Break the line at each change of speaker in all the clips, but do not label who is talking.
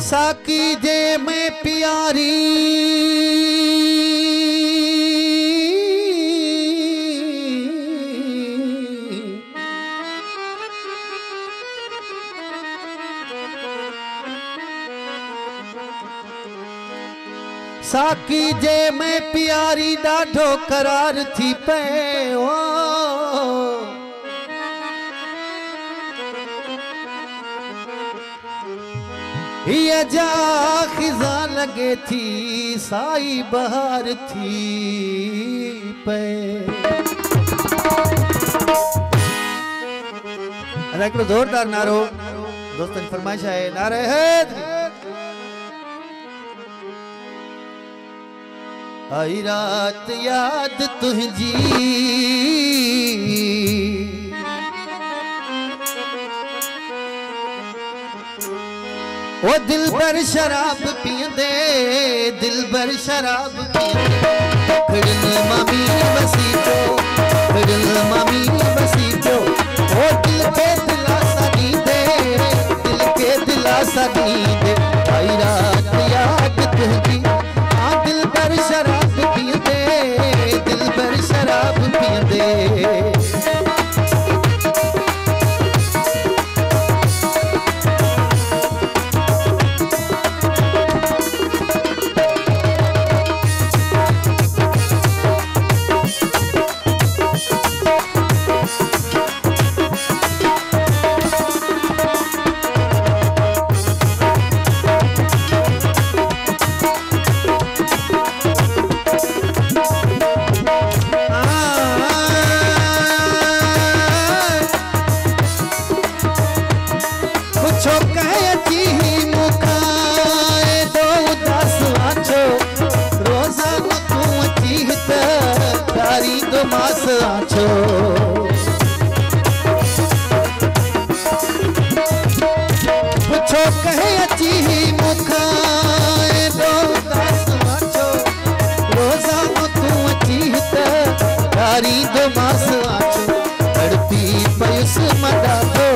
साकी जे में प्यारी साकी जे में प्यारी ॾाढो करार थी पियो ये जा खिजा लगे थी साई बहार थी पे अरे जोरदार नारो दोस्तों की फरमाइश है नारे हैदरी आई रात याद तुझी ओ दिल भर शराब पींदे दिल भर शराब पींदे मामी बसी तो मामी बसी तो ओ दिल के दिलासा दी दे दिल के दिलासा दी दे आई रात याद तुझी हाँ दिल भर शराब पींदे दिल भर शराब पींदे पुछो कहे अची मुखाए दो दस आछो रोज़ानो तू अची त तारी दो मास आछो तड़पी पयुस मदा दो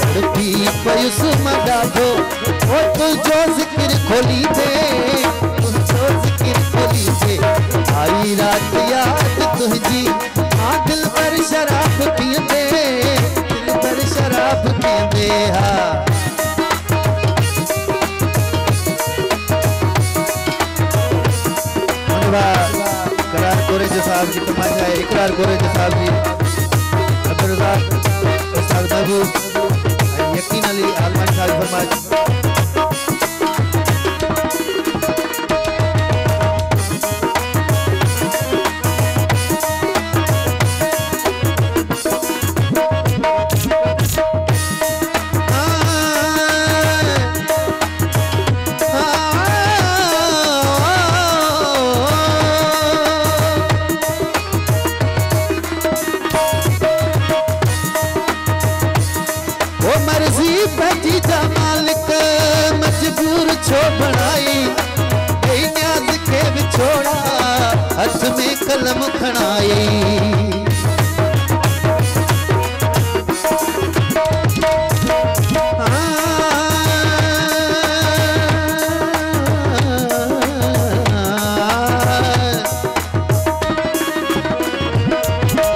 तड़पी पयुस मदा दो ओ तुझो जिक्र खोली दे तुझो जिक्र खोली दे आई रात याद तुझी हाँ दिल पर शराब पींदे दिल पर शराब पींदे हाँ करार गोरेजा साहब जी फरमाइश है इकरार गोरेजा साहब जी अब्दुल रज़ाक उस्ताद महबूब यकीन अली आलमानी साहब फरमाइश मजबूर छो बनाई न्याज के बिछोड़ा हाथ में कलम खणाई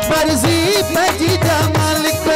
मर्जी भजी जा मालिक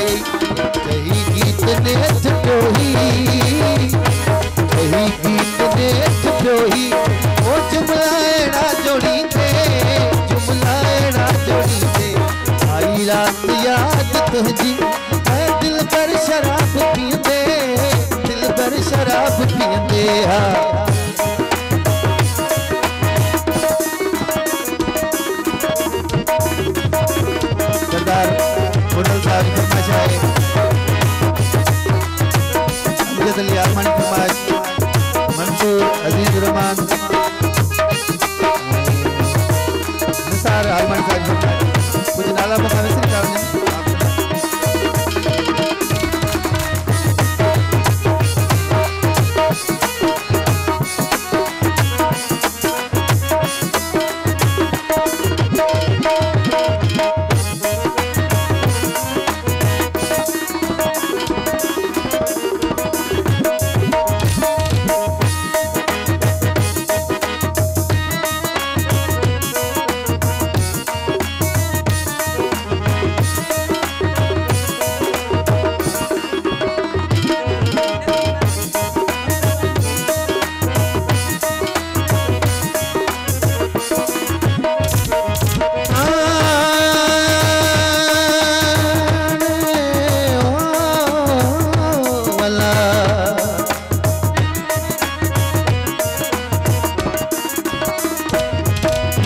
कही गीत ने प्योही कही गीत ने प्योही ओ जुमलाएड़ा जोड़ी दे जुमलाएड़ा जोड़ी दे आई रात याद तुझी दिल पर शराब पींदे दिल पर शराब पींदे हाँ सरदार मुनल साहब की फरमाइश है अमजद अली आसमानी फरमाइश मंसूर अजीज रहमान निसार आलमान साहब की फरमाइश कुछ नाला मुकामी से निकालने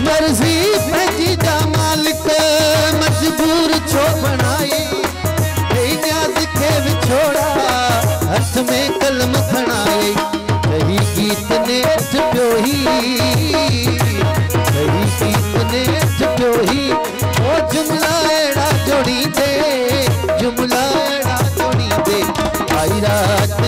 मर्जी पंहिंजी जा मालिक मजबूर छो बनाई न्याज खे विछोड़ा हथ में कलम खणाई कही गीत ने प्योही कही गीत ने प्योही ओ जुमलाएड़ा जोड़ी दे जुमलाएड़ा जोड़ी दे आई रात